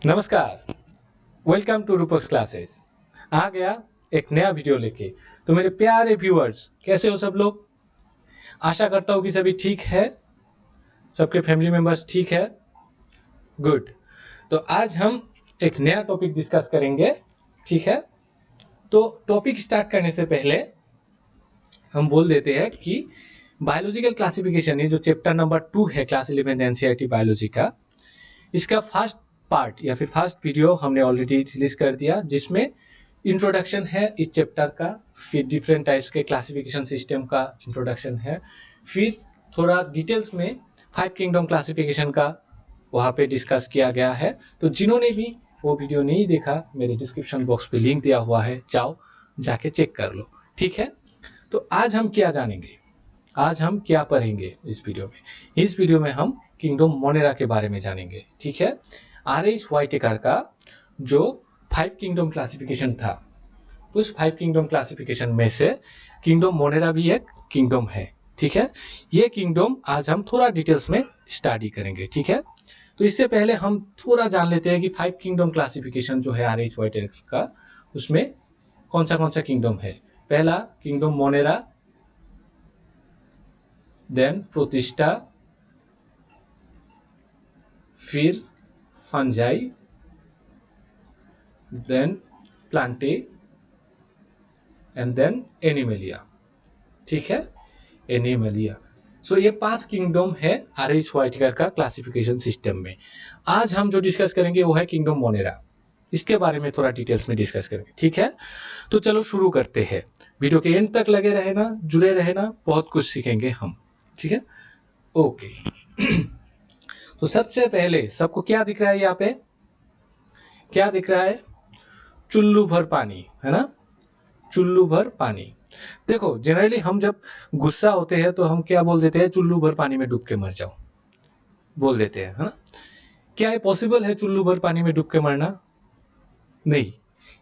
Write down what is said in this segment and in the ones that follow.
नमस्कार, welcome to रूपक्स classes. आ गया एक नया वीडियो लेके। तो मेरे प्यारे व्यूअर्स, कैसे हो सब लोग? आशा करता हूँ कि सभी ठीक है, सबके फैमिली मेंबर्स ठीक है। गुड। तो आज हम एक नया टॉपिक डिस्कस करेंगे, ठीक है? तो टॉपिक स्टार्ट करने से पहले हम बोल देते हैं कि बायोलॉजिकल क्लासिफिकेशन, ये जो चैप्टर नंबर 2 है क्लास 11 एनसीईआरटी बायोलॉजी का, इसका फर्स्ट पार्ट या फिर फर्स्ट वीडियो हमने ऑलरेडी रिलीज कर दिया, जिसमें इंट्रोडक्शन है इस चैप्टर का, फिर डिफरेंट टाइप्स के क्लासिफिकेशन सिस्टम का इंट्रोडक्शन है, फिर थोड़ा डिटेल्स में 5 किंगडम क्लासिफिकेशन का वहाँ पे डिस्कस किया गया है। तो जिन्होंने भी वो वीडियो नहीं देखा, मेरे डिस्क्रिप्शन बॉक्स पे लिंक दिया हुआ है, जाओ जाके चेक कर लो, ठीक है? तो आज हम क्या जानेंगे, आज हम क्या पढ़ेंगे इस वीडियो में? इस वीडियो में हम किंगडम मोनेरा के बारे में जानेंगे, ठीक है? आर.एच. व्हाइटेकर का जो 5 किंगडम क्लासिफिकेशन था, उस 5 किंगडम क्लासिफिकेशन में से किंगडम मोनेरा भी एक किंगडम है, ठीक है? ये किंगडम आज हम थोड़ा डिटेल्स में स्टडी करेंगे, ठीक है? तो इससे पहले हम थोड़ा जान लेते हैं कि 5 किंगडम क्लासिफिकेशन जो है आर.एच. व्हाइटेकर का, उसमें कौन सा किंगडम है। पहला किंगडम मोनेरा, देन प्रोटिस्टा, फिर fungi, then Plantae and then Animalia, ठीक है? एनिमेलिया। सो ये 5 किंगडम है आर.एच. व्हाइटेकर का क्लासिफिकेशन सिस्टम में। आज हम जो डिस्कस करेंगे वो है किंगडम मोनेरा। इसके बारे में थोड़ा डिटेल्स में डिस्कस करेंगे, ठीक है? तो चलो शुरू करते हैं। वीडियो के एंड तक लगे रहना, जुड़े रहना, बहुत कुछ सीखेंगे हम, ठीक है? ओके। तो सबसे पहले सबको क्या दिख रहा है यहाँ पे? क्या दिख रहा है? चुल्लू भर पानी, है ना? चुल्लू भर पानी। देखो, जनरली हम जब गुस्सा होते हैं तो हम क्या बोल देते हैं? चुल्लू भर पानी में डूब के मर जाओ, बोल देते हैं, है ना? क्या ये पॉसिबल है चुल्लू भर पानी में डूब के मरना? नहीं।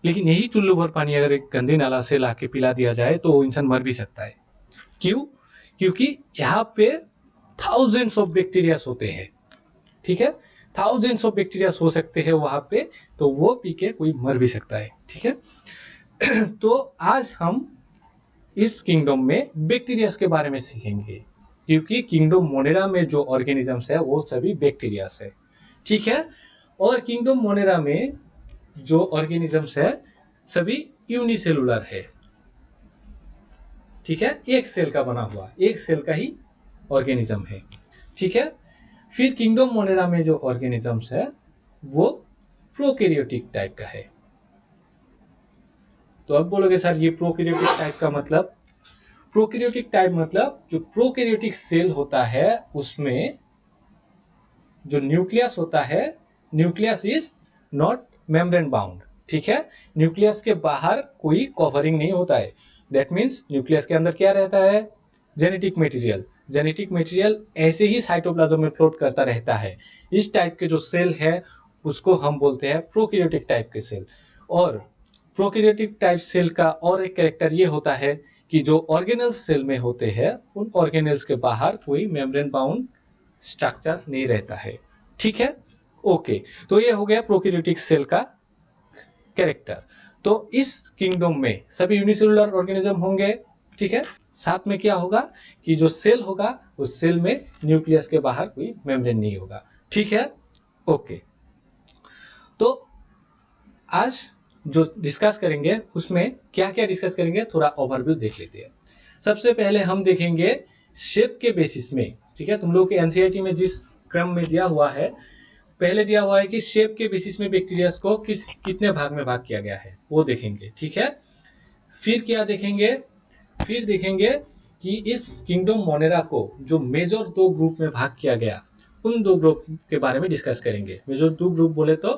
लेकिन यही चुल्लू भर पानी अगर एक गंदे नाला से लाके पिला दिया जाए तो वो इंसान मर भी सकता है। क्यों? क्योंकि यहाँ पे थाउजेंड्स ऑफ बैक्टीरियाज होते हैं, ठीक है? थाउजेंड्स ऑफ बैक्टीरियाज हो सकते हैं वहां पे, तो वो पी के कोई मर भी सकता है, ठीक है? तो आज हम इस किंगडम में बैक्टीरियाज के बारे में सीखेंगे, क्योंकि किंगडम मोनेरा में जो ऑर्गेनिजम्स है वो सभी बैक्टीरियाज है, ठीक है? और किंगडम मोनेरा में जो ऑर्गेनिजम्स है सभी यूनिसेलुलर है, ठीक है? एक सेल का बना हुआ, एक सेल का ही ऑर्गेनिज्म है, ठीक है? फिर किंगडम मोनेरा में जो ऑर्गेनिजम्स है वो प्रोकैरियोटिक टाइप का है। तो अब बोलोगे सर ये प्रोकैरियोटिक टाइप का मतलब? प्रोकैरियोटिक टाइप मतलब जो प्रोकैरियोटिक सेल होता है उसमें जो न्यूक्लियस होता है, nucleus is not membrane bound, ठीक है? न्यूक्लियस के बाहर कोई कवरिंग नहीं होता है। दैट मीन्स न्यूक्लियस के अंदर क्या रहता है? Genetic material. जेनेटिक मटेरियल ऐसे ही साइटोप्लाज्म में फ्लोट करता रहता है। इस टाइप के जो सेल है उसको हम बोलते हैं प्रोकैरियोटिक टाइप के सेल। और प्रोकैरियोटिक टाइप सेल का और एक कैरेक्टर ये होता है कि जो ऑर्गेनल्स सेल में होते हैं उन ऑर्गेनल्स के बाहर कोई मेम्ब्रेन बाउंड स्ट्रक्चर नहीं रहता है, ठीक है? ओके। तो ये हो गया प्रोकैरियोटिक सेल का कैरेक्टर। तो इस किंगडम में सभी यूनिसेलुलर ऑर्गेनिज्म होंगे, ठीक है? साथ में क्या होगा कि जो सेल होगा उस सेल में न्यूक्लियस के बाहर कोई मेम्ब्रेन नहीं होगा, ठीक है? ओके। तो आज जो डिस्कस करेंगे उसमें क्या क्या डिस्कस करेंगे, थोड़ा ओवरव्यू देख लेते हैं। सबसे पहले हम देखेंगे शेप के बेसिस में, ठीक है? तुम लोगों के एनसीईआरटी में जिस क्रम में दिया हुआ है, पहले दिया हुआ है कि शेप के बेसिस में बैक्टीरिया को कितने भाग में भाग किया गया है, वो देखेंगे, ठीक है? फिर क्या देखेंगे? फिर देखेंगे कि इस किंगडम मोनेरा को जो मेजर 2 ग्रुप में भाग किया गया, उन 2 ग्रुप के बारे में डिस्कस करेंगे। मेजर 2 ग्रुप बोले तो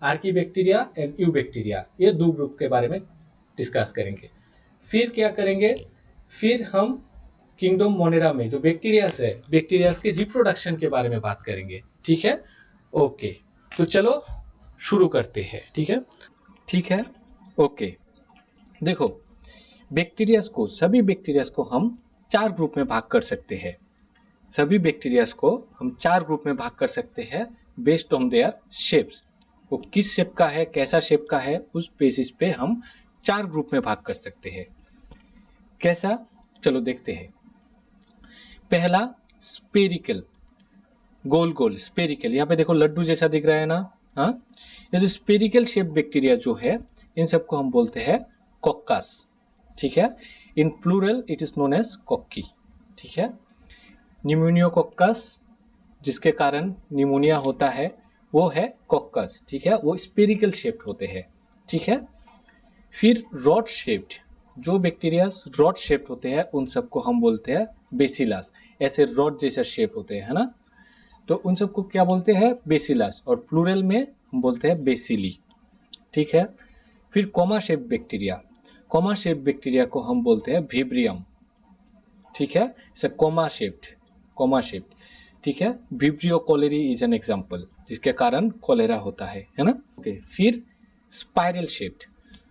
आर्कीबैक्टीरिया एंड यू बैक्टीरिया, ये 2 ग्रुप के बारे में डिस्कस करेंगे। फिर क्या करेंगे? फिर हम किंगडम मोनेरा में जो बैक्टीरियास है, बैक्टीरियास के रिप्रोडक्शन के बारे में बात करेंगे, ठीक है? ओके। तो चलो शुरू करते हैं, ठीक है? ठीक है, ओके। देखो, बैक्टीरियास को, सभी बैक्टीरियास को हम 4 ग्रुप में भाग कर सकते हैं। सभी बैक्टीरियास को हम 4 ग्रुप में भाग कर सकते हैं बेस्ड ऑन देयर शेप्स। वो किस शेप का है, कैसा शेप का है, उस बेसिस पे हम 4 ग्रुप में भाग कर सकते हैं। कैसा, चलो देखते हैं। पहला स्पेरिकल, गोल गोल स्पेरिकल, यहाँ पे देखो लड्डू जैसा दिख रहा है ना। हाँ, ये जो स्पेरिकल शेप बैक्टीरिया जो है, इन सबको हम बोलते हैं कोक्कास। ठीक है, in plural it is known as cocci. ठीक है, न्यूमोनियोकोक्कस, जिसके कारण निमोनिया होता है, वो है कोक्कस। ठीक है, वो स्पेरिकल शेप्ड होते हैं। ठीक है, फिर रॉड शेप्ड, जो बैक्टीरिया रॉड शेप्ड होते हैं उन सबको हम बोलते हैं बेसिलस। ऐसे रॉड जैसा शेप होते हैं, है ना, तो उन सबको क्या बोलते हैं, बेसिलस, और प्लूरल में हम बोलते हैं बेसिली। ठीक है, फिर coma shape bacteria, coma shape bacteria को हम बोलते हैं विब्रियम। ठीक है, इसे कोमा शेप्ड, कोमा शेप्ड। ठीक है, Vibrio cholerae is an example, जिसके कारण कोलेरा होता है ना। ओके, फिर स्पाइरल शेप्ड,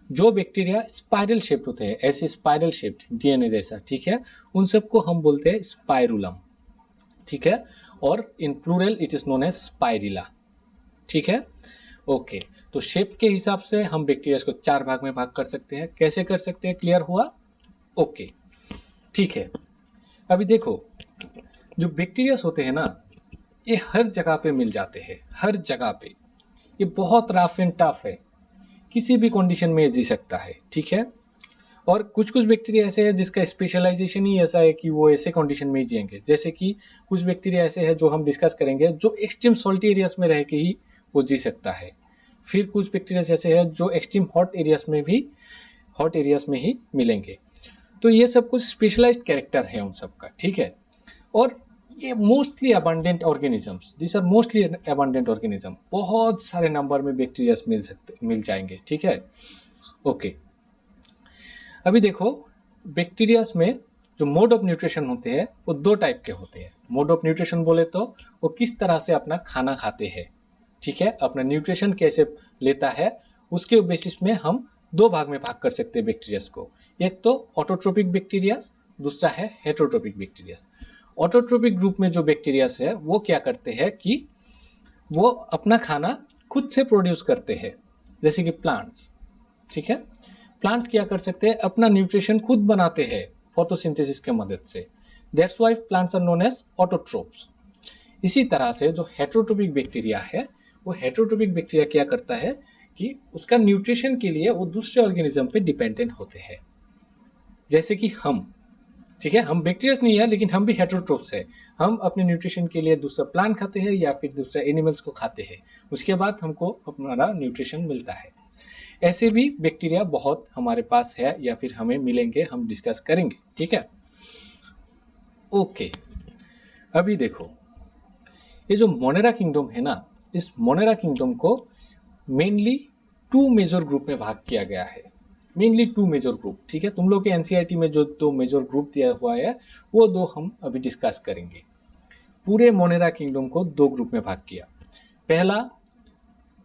जो बैक्टीरिया स्पाइरल शेप्ड होते हैं, ऐसे स्पाइरल शेप्ड डीएनए जैसा, ठीक है, उन सबको हम बोलते हैं स्पाइरुलम। ठीक है, और in plural it is known as spirilla. ठीक है, ओके, तो शेप के हिसाब से हम बैक्टीरिया को 4 भाग में भाग कर सकते हैं। कैसे कर सकते हैं, क्लियर हुआ? ओके, ठीक है। अभी देखो, जो बैक्टीरिया होते हैं ना, ये हर जगह पे मिल जाते हैं, हर जगह पे। ये बहुत रफ एंड टफ है, किसी भी कंडीशन में जी सकता है। ठीक है, और कुछ कुछ बैक्टीरिया ऐसे हैं जिसका स्पेशलाइजेशन ही ऐसा है कि वो ऐसे कंडीशन में ही जिएंगे। जैसे कि कुछ बैक्टीरिया ऐसे हैं जो हम डिस्कस करेंगे, जो एक्सट्रीम सॉल्टी एरियाज में रह के ही वो जी सकता है। फिर कुछ बैक्टीरिया ऐसे हैं जो एक्सट्रीम हॉट एरियाज में ही मिलेंगे। तो ये सब कुछ स्पेशलाइज्ड कैरेक्टर है उन सब का। ठीक है, और ये mostly abundant organisms, this are mostly abundant organism, बहुत सारे नंबर में बैक्टीरिया मिल जाएंगे। ठीक है, ओके। अभी देखो, बैक्टीरियाज में जो मोड ऑफ न्यूट्रिशन होते हैं वो 2 टाइप के होते हैं। मोड ऑफ न्यूट्रिशन बोले तो वो किस तरह से अपना खाना खाते हैं। ठीक है, अपना न्यूट्रिशन कैसे लेता है, उसके बेसिस में हम 2 भाग में भाग कर सकते हैं बैक्टीरियाज को। एक तो ऑटोट्रोपिक बैक्टीरियाज, दूसरा है हेटरोट्रोपिक बैक्टीरियाज। ऑटोट्रोपिक ग्रुप में जो बैक्टीरियाज है वो क्या करते हैं कि वो अपना खाना खुद से प्रोड्यूस करते हैं, जैसे कि प्लांट्स। ठीक है, प्लांट्स क्या कर सकते हैं, अपना न्यूट्रिशन खुद बनाते हैं फोटोसिंथेसिस के मदद से। That's why plants are known as autotrophs. इसी तरह से जो हेटरोट्रोपिक बैक्टीरिया है, वो हेटरोट्रोपिक बैक्टीरिया क्या करता है कि उसका न्यूट्रिशन के लिए वो दूसरे ऑर्गेनिज्म पे डिपेंडेंट होते हैं, जैसे कि हम। ठीक है, हम बैक्टीरिया नहीं है लेकिन हम भी हेटरोट्रोप्स है। हम अपने न्यूट्रिशन के लिए दूसरा प्लांट खाते हैं या फिर दूसरे एनिमल्स को खाते हैं, उसके बाद हमको हमारा न्यूट्रिशन मिलता है। ऐसे भी बैक्टीरिया बहुत हमारे पास है या फिर हमें मिलेंगे, हम डिस्कस करेंगे। ठीक है, ओके। अभी देखो, ये जो मोनेरा किंगडम है ना, इस मोनेरा किंगडम को मेनली 2 मेजर ग्रुप में भाग किया गया है। Mainly 2 major group. ठीक है, तुम लोग के एनसीईआरटी में जो 2 मेजर ग्रुप दिया हुआ है वो 2 हम अभी डिस्कस करेंगे। पूरे मोनेरा किंगडम को 2 ग्रुप में भाग किया। पहला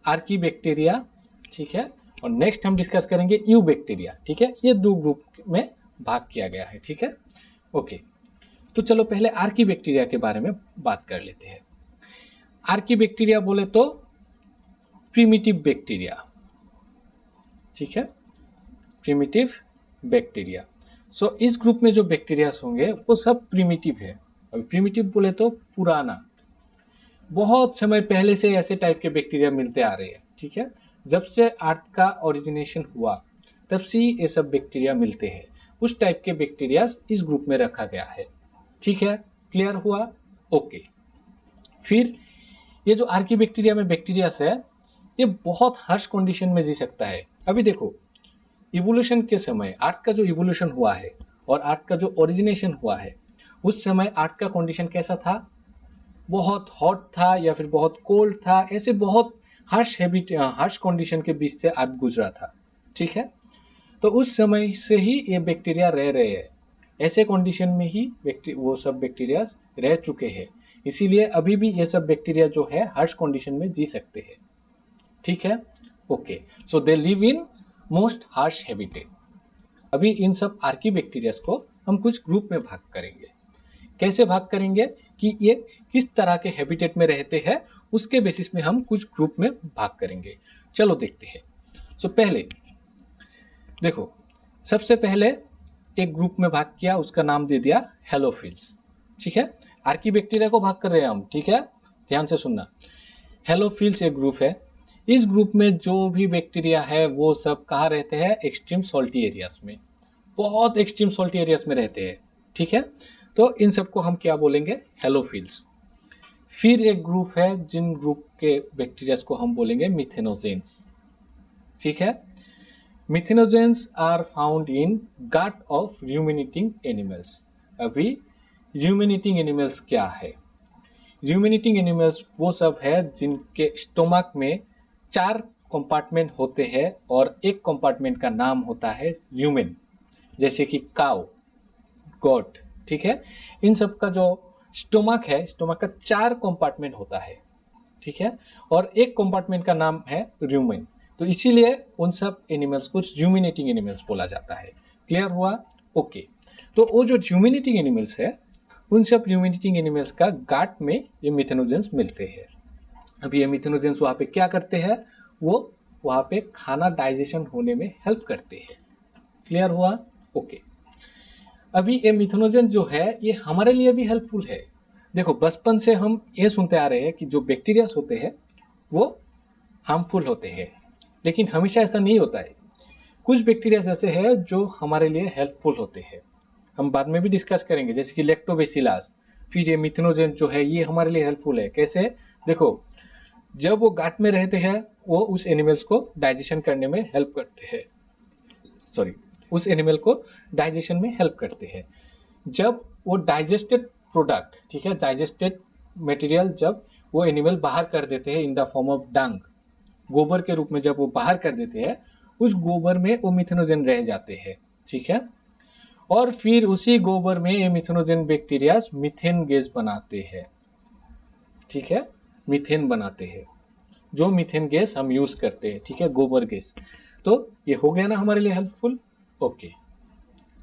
आर्की बैक्टीरिया, ठीक है, और नेक्स्ट हम डिस्कस करेंगे यू बैक्टीरिया। ठीक है, ये 2 ग्रुप में भाग किया गया है। ठीक है, ओके। तो चलो पहले आर्की बैक्टीरिया के बारे में बात कर लेते हैं। आर्की बैक्टीरिया बोले तो प्रिमिटिव बैक्टीरिया। ठीक है, प्रिमिटिव बैक्टीरिया। सो इस ग्रुप में जो बैक्टीरिया होंगे वो सब प्रिमिटिव है। अब प्रिमिटिव बोले तो पुराना, बहुत समय पहले से ऐसे टाइप के बैक्टीरिया मिलते आ रहे हैं। ठीक है, जब से अर्थ का ओरिजिनेशन हुआ तब से ही ये सब बैक्टीरिया मिलते हैं। उस टाइप के बैक्टीरिया इस ग्रुप में रखा गया है। ठीक है, क्लियर हुआ? ओके। फिर ये जो आर्की बैक्टीरिया में बैक्टीरिया है, ये बहुत हार्श कंडीशन में जी सकता है। अभी देखो, इवोल्यूशन के समय अर्थ का जो इवोल्यूशन हुआ है और अर्थ का जो ओरिजिनेशन हुआ है, उस समय अर्थ का कंडीशन कैसा था? बहुत हॉट था या फिर बहुत कोल्ड था, ऐसे बहुत हार्श कंडीशन के बीच से अर्थ गुजरा था। ठीक है, तो उस समय से ही ये बैक्टीरिया रह रहे हैं, ऐसे कंडीशन में ही वो सब बैक्टीरिया रह चुके हैं। इसीलिए अभी भी ये सब बैक्टीरिया जो है हार्श कंडीशन में जी सकते हैं। ठीक है, okay. So they live in most harsh habitat. अभी इन सब आर्की बैक्टीरिया को हम कुछ ग्रुप में भाग करेंगे। कैसे भाग करेंगे कि ये किस तरह के हैबिटेट में रहते हैं, उसके बेसिस में हम कुछ ग्रुप में भाग करेंगे। चलो देखते हैं। पहले देखो, सबसे पहले एक ग्रुप में भाग किया, उसका नाम दे दिया हेलोफिल्स। ठीक है, आर्कीबैक्टीरिया को भाग कर रहे हैं हम। ठीक है, ध्यान से सुनना। हेलोफिल्स एक ग्रुप है। इस ग्रुप में जो भी बैक्टीरिया है वो सब कहाँ रहते हैं? एक्सट्रीम सॉल्टी एरियाज में, बहुत एक्सट्रीम सॉल्टी एरियाज में रहते हैं। ठीक है, तो इन सबको हम क्या बोलेंगे? हेलोफिल्स। फिर एक ग्रुप है जिन ग्रुप के बैक्टीरिया को हम बोलेंगे मिथेनोजेंस। ठीक है, methanogens are found in gut of ruminating animals. अभी रूमिनेटिंग एनिमल्स क्या है? रूमिनेटिंग एनिमल्स वो सब है जिनके स्टोमक में 4 कंपार्टमेंट होते हैं और एक कंपार्टमेंट का नाम होता है र्यूमेन, जैसे कि काउ, गोट। ठीक है, इन सब का जो स्टोमक है, स्टोमक का 4 कंपार्टमेंट होता है। ठीक है, और एक कंपार्टमेंट का नाम है र्यूमेन, तो इसीलिए उन सब एनिमल्स को र्यूमिनेटिंग एनिमल्स बोला जाता है। क्लियर हुआ? ओके। तो वो जो र्यूमिनेटिंग एनिमल्स है, उन सब र्यूमिनेटिंग एनिमल्स का गाट में ये मिथेनोजेंस मिलते हैं। अब ये मिथेनोजेंस वहाँ पे क्या करते हैं? वो वहाँ पे खाना डाइजेशन होने में हेल्प करते हैं। क्लियर हुआ? ओके। अभी ये मिथेनोजेन जो है ये हमारे लिए भी हेल्पफुल है। देखो, बचपन से हम ये सुनते आ रहे हैं कि जो बैक्टीरियाज होते हैं वो हार्मफुल होते हैं, लेकिन हमेशा ऐसा नहीं होता है। कुछ बैक्टीरियाज ऐसे हैं जो हमारे लिए हेल्पफुल होते हैं, हम बाद में भी डिस्कस करेंगे, जैसे कि लैक्टोबैसिलस। फिर ये मिथेनोजेन जो है ये हमारे लिए हेल्पफुल है। कैसे? देखो, जब वो गाट में रहते हैं वो उस एनिमल्स को डाइजेशन करने में हेल्प करते हैं। सॉरी, उस एनिमल को डाइजेशन में हेल्प करते हैं। जब वो डाइजेस्टेड प्रोडक्ट, ठीक है, डाइजेस्टेड मटेरियल जब वो एनिमल बाहर कर देते हैं इन द फॉर्म ऑफ डंग, गोबर के रूप में जब वो बाहर कर देते हैं, उस गोबर में वो मिथेनोजेन रह जाते हैं। ठीक है, और फिर उसी गोबर में ये मिथेनोजेन बैक्टीरिया मीथेन गैस बनाते हैं। ठीक है, मीथेन बनाते हैं, जो मीथेन गैस हम यूज करते हैं। ठीक है, गोबर गैस। तो ये हो गया ना हमारे लिए हेल्पफुल। ओके,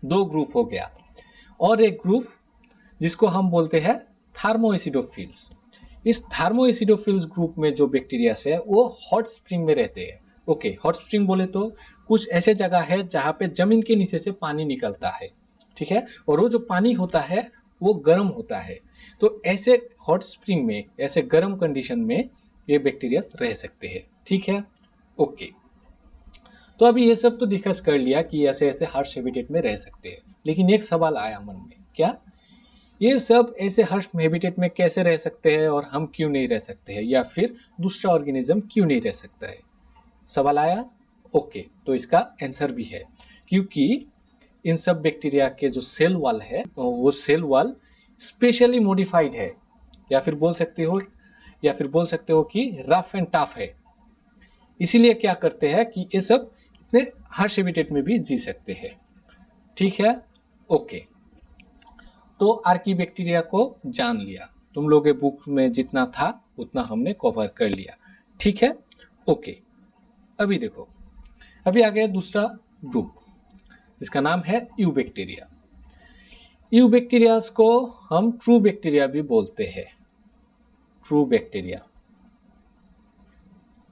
2 ग्रुप हो गया। और एक ग्रुप जिसको हम बोलते हैं थार्मोएसिडोफिल्स। इस थार्मोएसिडोफिल्स ग्रुप में जो बैक्टीरिया है वो हॉट स्प्रिंग में रहते हैं। ओके, हॉट स्प्रिंग बोले तो कुछ ऐसे जगह है जहाँ पे जमीन के नीचे से पानी निकलता है। ठीक है, और वो जो पानी होता है वो गर्म होता है। तो ऐसे हॉट स्प्रिंग में, ऐसे गर्म कंडीशन में ये बैक्टीरिया रह सकते हैं। ठीक है, ओके। तो अभी ये सब तो डिस्कस कर लिया कि ऐसे ऐसे हार्श हैबिटेट में रह सकते हैं, लेकिन एक सवाल आया मन में, क्या ये सब ऐसे हार्श हैबिटेट में कैसे रह सकते हैं और हम क्यों नहीं रह सकते हैं, या फिर दूसरा ऑर्गेनिज्म क्यों नहीं रह सकता है? सवाल आया। ओके, तो इसका आंसर भी है, क्योंकि इन सब बैक्टीरिया के जो सेल वॉल है वो सेल वॉल स्पेशली मॉडिफाइड है, या फिर बोल सकते हो कि रफ एंड टफ है। इसीलिए क्या करते हैं कि ये सब इतने हार्श हैबिटेट में भी जी सकते हैं। ठीक है, ओके। तो आर्कीबैक्टीरिया को जान लिया, तुम लोगों के बुक में जितना था उतना हमने कवर कर लिया। ठीक है, ओके। अभी देखो, अभी आ गया दूसरा ग्रुप जिसका नाम है यूबैक्टीरिया। यूबैक्टीरियाज को हम ट्रू बैक्टीरिया भी बोलते हैं, ट्रू बैक्टीरिया।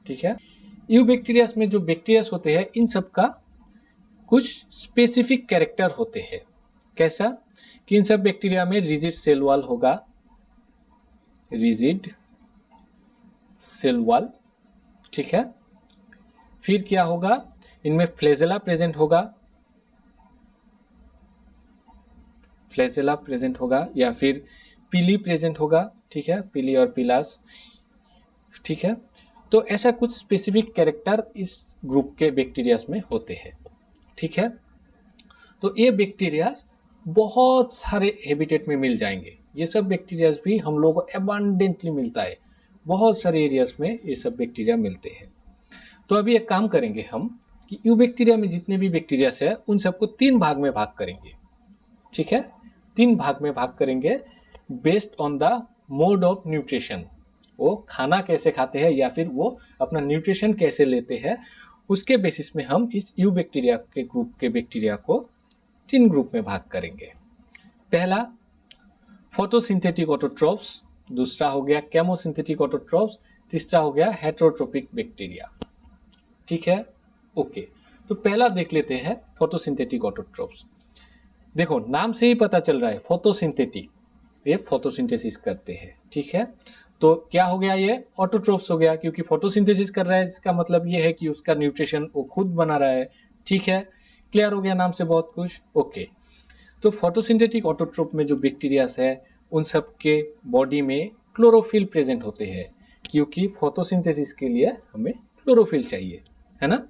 ठीक है, यूबैक्टीरियाज में जो बैक्टीरियाज होते हैं इन सब का कुछ स्पेसिफिक कैरेक्टर होते हैं। कैसा? कि इन सब बैक्टीरिया में रिजिड सेल वॉल होगा, रिजिड सेल वॉल। ठीक है, फिर क्या होगा? इनमें फ्लैजेला प्रेजेंट होगा, फ्लैजेला प्रेजेंट होगा, या फिर पीली प्रेजेंट होगा। ठीक है, पीली और पिलास। ठीक है, तो ऐसा कुछ स्पेसिफिक कैरेक्टर इस ग्रुप के बैक्टीरियाज में होते हैं। ठीक है, तो ये बैक्टीरियाज बहुत सारे हैबिटेट में मिल जाएंगे। ये सब बैक्टीरियाज भी हम लोगों को एबंडेंटली मिलता है, बहुत सारे एरियाज में ये सब बैक्टीरिया मिलते हैं। तो अभी एक काम करेंगे हम कि यूबैक्टीरिया में जितने भी बैक्टीरियाज है उन सबको 3 भाग में भाग करेंगे। ठीक है, 3 भाग में भाग करेंगे based on the mode of nutrition. वो खाना कैसे खाते हैं या फिर वो अपना न्यूट्रिशन कैसे लेते हैं, उसके बेसिस में हम इस यूबैक्टीरिया के ग्रुप के बैक्टीरिया को 3 ग्रुप में भाग करेंगे। पहला फोटोसिंथेटिक ऑटोट्रोफ्स, दूसरा हो गया केमोसिंथेटिक ऑटोट्रोफ्स, तीसरा हो गया हेटेरोट्रोपिक बैक्टीरिया। ठीक है, ओके। तो पहला देख लेते हैं फोटोसिंथेटिक ऑटोट्रोफ्स। देखो नाम से ही पता चल रहा है फोटोसिंथेटिक, ये फोटोसिंथेसिस करते हैं। ठीक है, तो क्या हो गया, ये ऑटोट्रोफ्स हो गया, क्योंकि फोटोसिंथेसिस कर रहा है, इसका मतलब ये है कि उसका न्यूट्रिशन वो खुद बना रहा है। ठीक है, क्लियर हो गया नाम से बहुत कुछ। ओके, तो फोटोसिंथेटिक ऑटोट्रोप में जो बैक्टीरियाज है उन सब के बॉडी में क्लोरोफिल प्रेजेंट होते हैं, क्योंकि फोटोसिंथेसिस के लिए हमें क्लोरोफिल चाहिए, है ना,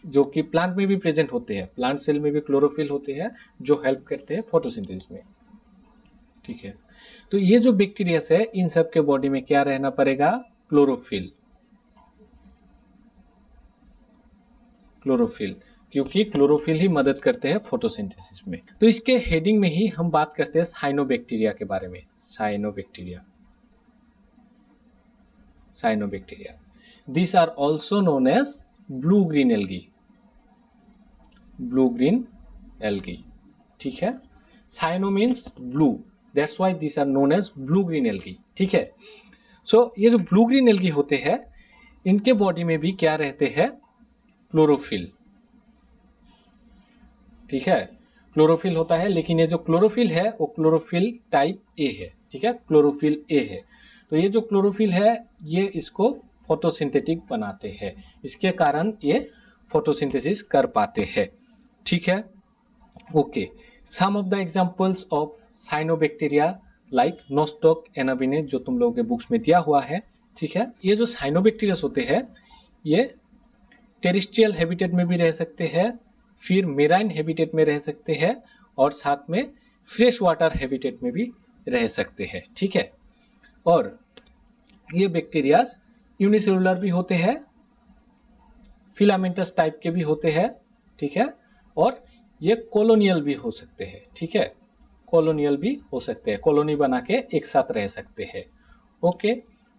जो कि प्लांट में भी प्रेजेंट होते हैं। प्लांट सेल में भी क्लोरोफिल होते हैं जो हेल्प करते हैं फोटोसिंथेसिस में। ठीक है, तो ये जो बैक्टीरियाज है इन सब के बॉडी में क्या रहना पड़ेगा, क्लोरोफिल। क्लोरोफिल, क्योंकि क्लोरोफिल ही मदद करते हैं फोटोसिंथेसिस में। तो इसके हेडिंग में ही हम बात करते हैं साइनोबैक्टीरिया के बारे में। Cyanobacteria, cyanobacteria, this are also known as blue green algae. Blue green algae, ठीक है, cyano means blue, that's why this are known as blue green algae. ठीक है, सो ये जो ब्लू ग्रीन एल्गी होते हैं इनके बॉडी में भी क्या रहते हैं, क्लोरोफिल। ठीक है, क्लोरोफिल होता है, लेकिन ये जो क्लोरोफिल है वो क्लोरोफिल टाइप ए है। ठीक है, क्लोरोफिल ए है। तो ये जो क्लोरोफिल है ये इसको फोटोसिंथेटिक बनाते हैं, इसके कारण ये फोटोसिंथेसिस कर पाते हैं। ठीक है, okay. Some of the examples of cyanobacteria like Nostoc Anabaena, जो तुम लोगों के बुक्स में दिया हुआ है। ठीक है, ये जो साइनोबैक्टीरिया होते हैं ये टेरेस्ट्रियल हैबिटेट में भी रह सकते हैं, फिर मेराइन हैबिटेट में रह सकते हैं, और साथ में फ्रेश वाटर हैबिटेट में भी रह सकते हैं। ठीक है, और ये बैक्टीरियाज यूनिसेलुलर भी होते हैं, फिलामेंटस टाइप के भी होते हैं। ठीक है, और ये कॉलोनियल भी हो सकते हैं। ठीक है, कॉलोनियल भी हो सकते हैं, कॉलोनी बना के एक साथ रह सकते हैं। ओके,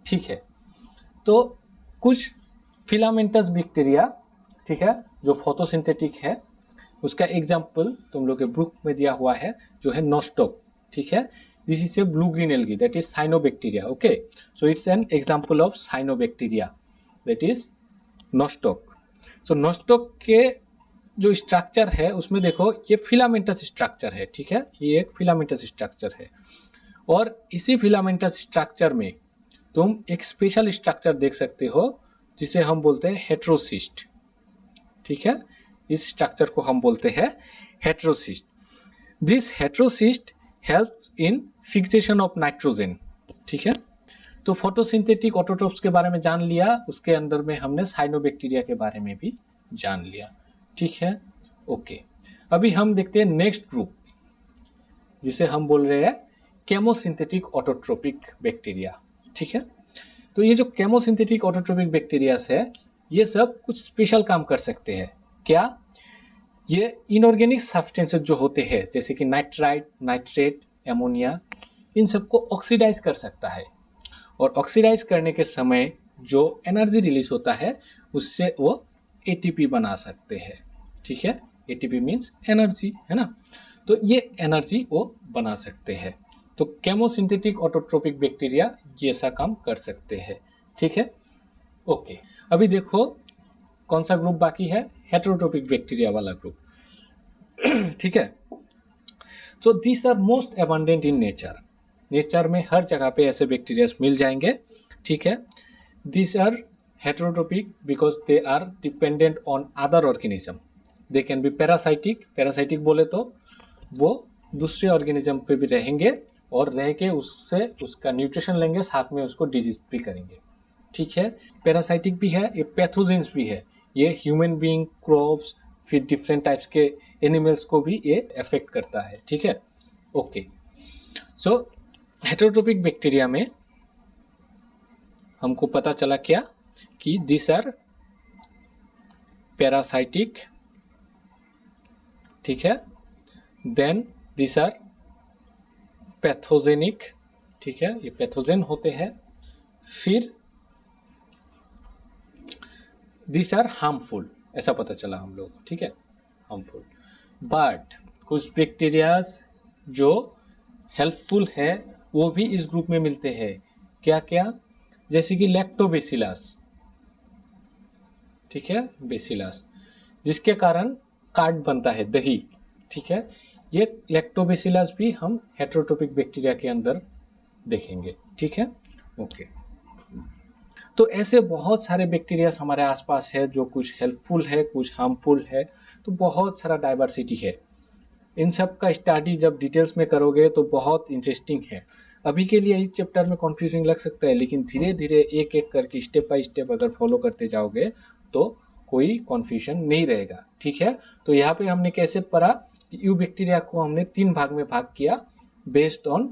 ठीक है, तो कुछ फिलामेंटस बैक्टीरिया, ठीक है, जो फोटोसिंथेटिक है, उसका एग्जाम्पल तुम लोग के बुक में दिया हुआ है जो है नोस्टॉक। ठीक है, this is a blue green algae, that is cyanobacteria. Okay, so it's an example of cyanobacteria, that is Nostoc. So Nostoc के जो स्ट्रक्चर है उसमें देखो ये फिलामेंटस स्ट्रक्चर है। ठीक है, ये एक फिलामेंटस स्ट्रक्चर है, और इसी फिलामेंटस स्ट्रक्चर में तुम एक स्पेशल स्ट्रक्चर देख सकते हो जिसे हम बोलते हैं हेट्रोसिस्ट। ठीक है, इस स्ट्रक्चर को हम बोलते हैं heterocyst. This heterocyst helps in fixation of nitrogen. ठीक है, तो फोटोसिंथेटिक ऑटोट्रोप्स के बारे में जान लिया, उसके अंदर में हमने साइनोबैक्टीरिया के बारे में भी जान लिया। ठीक है, ओके। अभी हम देखते हैं नेक्स्ट ग्रुप जिसे हम बोल रहे हैं केमोसिंथेटिक ऑटोट्रोपिक बैक्टीरिया। ठीक है, तो ये जो केमोसिंथेटिक ऑटोट्रोपिक बैक्टीरियाज है ये सब कुछ स्पेशल काम कर सकते हैं। क्या, ये इनऑर्गेनिक सब्सटेंसेस जो होते हैं जैसे कि नाइट्राइट, नाइट्रेट, एमोनिया, इन सबको ऑक्सीडाइज कर सकता है, और ऑक्सीडाइज करने के समय जो एनर्जी रिलीज होता है उससे वो एटीपी बना सकते हैं। ठीक है, एटीपी मीन्स एनर्जी, है ना, तो ये एनर्जी वो बना सकते हैं। तो केमोसिंथेटिक ऑटोट्रोपिक बैक्टीरिया ये ऐसा काम कर सकते हैं। ठीक है, ओके। अभी देखो कौन सा ग्रुप बाकी है, हेटेरोट्रोपिक बैक्टीरिया वाला ग्रुप। ठीक है, so this are most abundant in nature. Nature में हर जगह पे ऐसे बैक्टीरिया मिल जाएंगे। ठीक है, this are heterotrophic because they are dependent on other organism. They can be parasitic, parasitic बोले तो वो दूसरे ऑर्गेनिज्म पे भी रहेंगे और रह के उससे उसका न्यूट्रिशन लेंगे, साथ में उसको डिजीज भी करेंगे। ठीक है, पैरासाइटिक भी है, ये पैथोजेंस भी है, ये ह्यूमन बीइंग, क्रॉप्स, फिर डिफरेंट टाइप्स के एनिमल्स को भी ये अफेक्ट करता है। ठीक है, ओके। सो हेटेरोट्रोपिक बैक्टीरिया में हमको पता चला क्या कि दिस आर पैरासाइटिक। ठीक है, देन दिस आर पैथोजेनिक। ठीक है, ये पैथोजेन होते हैं। फिर दिस आर हार्मफुल, ऐसा पता चला हम लोग। ठीक है, हार्मफुल, बट कुछ बैक्टीरियाज जो हेल्पफुल है वो भी इस ग्रुप में मिलते हैं। क्या क्या? जैसे कि लैक्टोबैसिलस, ठीक है, बेसिलस, जिसके कारण कार्ड बनता है, दही, ठीक है। ये लैक्टोबैसिलस भी हम हेटेरोट्रोपिक बैक्टीरिया के अंदर देखेंगे, ठीक है, ओके। तो ऐसे बहुत सारे बैक्टीरियाज हमारे आसपास है जो कुछ हेल्पफुल है, कुछ हार्मफुल है, तो बहुत सारा डाइवर्सिटी है। इन सब का स्टडी जब डिटेल्स में करोगे तो बहुत इंटरेस्टिंग है। अभी के लिए इस चैप्टर में कन्फ्यूजिंग लग सकता है, लेकिन धीरे धीरे एक एक करके स्टेप बाय स्टेप अगर फॉलो करते जाओगे तो कोई कन्फ्यूजन नहीं रहेगा, ठीक है। तो यहाँ पे हमने कैसे पढ़ा कि यू बैक्टीरिया को हमने 3 भाग में भाग किया based on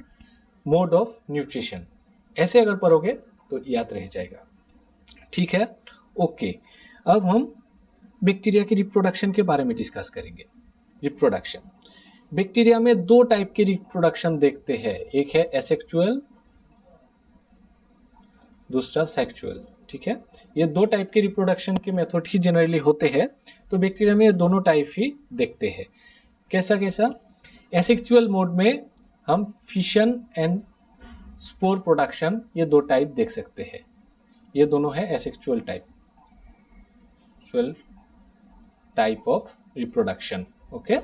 mode of nutrition. ऐसे अगर पढ़ोगे तो याद रह जाएगा, ठीक है, ओके। अब हम बैक्टीरिया की रिप्रोडक्शन के बारे में डिस्कस करेंगे। रिप्रोडक्शन, बैक्टीरिया में 2 टाइप के रिप्रोडक्शन देखते हैं, एक है एसेक्सुअल, दूसरा सेक्सुअल, ठीक है। ये 2 टाइप के रिप्रोडक्शन के मेथड ही जनरली होते हैं, तो बैक्टीरिया में ये दोनों टाइप ही देखते हैं। कैसा कैसा? एसेक्सुअल मोड में हम फिशन एंड स्पोर प्रोडक्शन, ये 2 टाइप देख सकते हैं। ये दोनों है asexual type of reproduction, okay,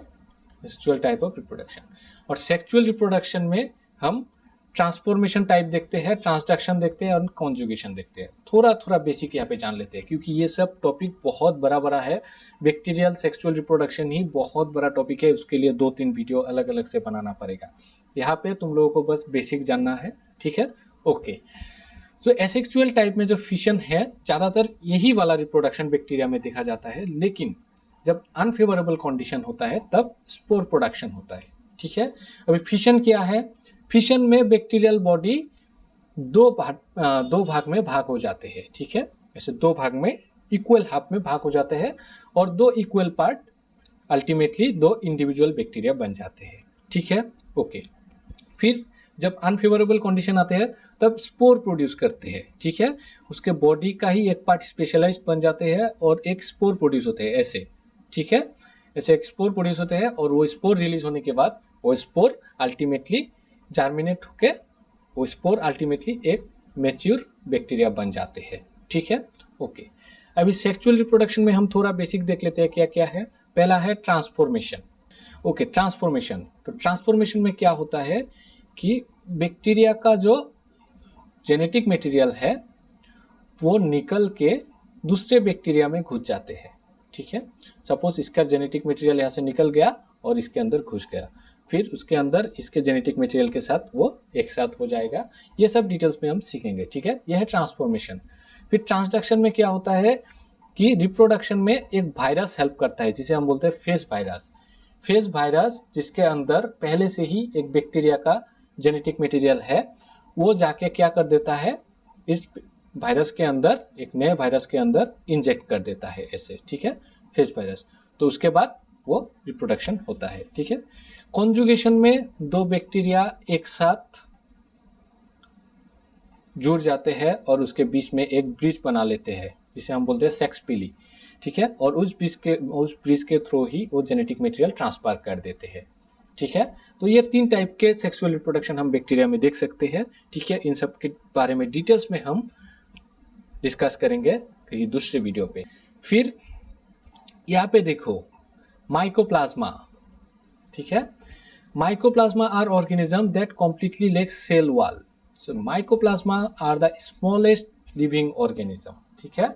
sexual type of reproduction. और सेक्सुअल रिप्रोडक्शन में हम ट्रांसफॉर्मेशन टाइप देखते हैं, ट्रांसडक्शन देखते हैं और कॉन्जुगेशन देखते हैं। थोड़ा थोड़ा बेसिक यहाँ पे जान लेते हैं, क्योंकि ये सब टॉपिक बहुत बड़ा बड़ा है। बैक्टीरियल सेक्सुअल रिप्रोडक्शन ही बहुत बड़ा टॉपिक है, उसके लिए 2-3 वीडियो अलग अलग से बनाना पड़ेगा। यहाँ पे तुम लोगों को बस बेसिक जानना है, ठीक है, ओके। जो एसेक्सुअल टाइप में जो फिशन है, ज़्यादातर यही वाला रिप्रोडक्शन बैक्टीरिया में देखा जाता है, लेकिन जब अनफेवरेबल कंडीशन होता है तब स्पोर प्रोडक्शन होता है, ठीक है। अभी फिशन क्या है? फिशन में बैक्टीरियल बॉडी 2 भाग में भाग हो जाते हैं, ठीक है। ऐसे 2 भाग में इक्वल हाफ में भाग हो जाते हैं और 2 equal part ultimately 2 individual bacteria बन जाते हैं, ठीक है, ओके। फिर जब अनफेवरेबल कंडीशन आते हैं तब स्पोर प्रोड्यूस करते हैं, ठीक है। उसके बॉडी का ही एक पार्ट स्पेशलाइज बन जाते हैं और एक स्पोर प्रोड्यूस होते हैं, ऐसे, ठीक है। ऐसे एक स्पोर प्रोड्यूस होते हैं और वो स्पोर रिलीज होने के बाद वो स्पोर अल्टीमेटली जर्मिनेट होके वो स्पोर अल्टीमेटली एक मैच्योर बैक्टीरिया बन जाते हैं, ठीक है, ओके। अभी सेक्सुअल रिप्रोडक्शन में हम थोड़ा बेसिक देख लेते हैं क्या क्या है। पहला है ट्रांसफॉर्मेशन, ओके। ट्रांसफॉर्मेशन, तो ट्रांसफॉर्मेशन में क्या होता है कि बैक्टीरिया का जो जेनेटिक मटेरियल है वो निकल के दूसरे बैक्टीरिया में घुस जाते हैं, ठीक है। सपोज इसका जेनेटिक मटेरियल यहाँ से निकल गया और इसके अंदर घुस गया, फिर उसके अंदर इसके जेनेटिक मटेरियल के साथ वो एक साथ हो जाएगा। ये सब डिटेल्स में हम सीखेंगे, ठीक है। यह है ट्रांसफॉर्मेशन। फिर ट्रांसडक्शन में क्या होता है कि रिप्रोडक्शन में एक वायरस हेल्प करता है, जिसे हम बोलते हैं फेज वायरस। फेज वायरस जिसके अंदर पहले से ही एक बैक्टीरिया का जेनेटिक मटेरियल है, वो जाके क्या कर देता है, इस वायरस के अंदर, एक नए वायरस के अंदर इंजेक्ट कर देता है, ऐसे, ठीक है, फेज वायरस। तो उसके बाद वो रिप्रोडक्शन होता है, ठीक है। कॉन्जुगेशन में 2 बैक्टीरिया एक साथ जुड़ जाते हैं और उसके बीच में एक ब्रिज बना लेते हैं, जिसे हम बोलते हैं सेक्स पीली, ठीक है। और उस ब्रिज के थ्रू ही वो जेनेटिक मटेरियल ट्रांसफर कर देते हैं, ठीक है। तो ये 3 टाइप के सेक्सुअल रिप्रोडक्शन हम बैक्टीरिया में देख सकते हैं, ठीक है। इन सब के बारे में डिटेल्स में हम डिस्कस करेंगे कहीं दूसरे वीडियो पे। फिर यहाँ पे देखो माइकोप्लाज्मा, ठीक है। Mycoplasma are organism that completely lack cell wall. So mycoplasma are the smallest living organism, ठीक है।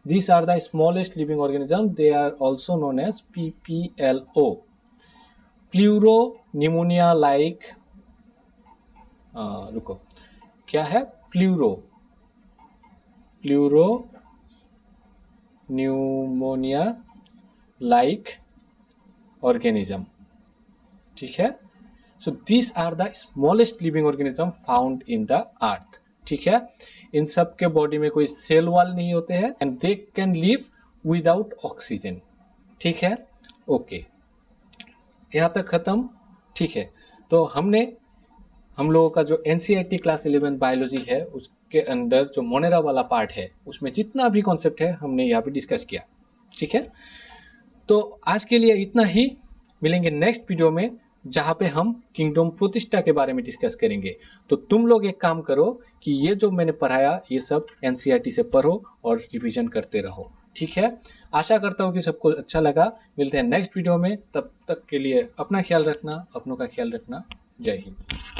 This are the smallest living organism, they are also known as PPLO, pleuropneumonia like, रुको, क्या है? Pleuropneumonia like organism, ठीक है। So this are the smallest living organism found in the earth, ठीक है। इन सब के बॉडी में कोई सेल वॉल नहीं होते हैं and they can live without oxygen, ठीक है, ओके। यहाँ तक खत्म, ठीक है। तो हम लोगों का जो NCERT क्लास 11 बायोलॉजी है उसके अंदर जो मोनेरा वाला पार्ट है उसमें जितना भी कॉन्सेप्ट है हमने यहाँ पे डिस्कस किया, ठीक है। तो आज के लिए इतना ही, मिलेंगे नेक्स्ट वीडियो में। जहाँ पे हम किंगडम प्रतिष्ठा के बारे में डिस्कस करेंगे। तो तुम लोग एक काम करो कि ये जो मैंने पढ़ाया ये सब एनसीईआरटी से पढ़ो और रिवीजन करते रहो, ठीक है। आशा करता हूँ कि सबको अच्छा लगा। मिलते हैं नेक्स्ट वीडियो में, तब तक के लिए अपना ख्याल रखना, अपनों का ख्याल रखना। जय हिंद।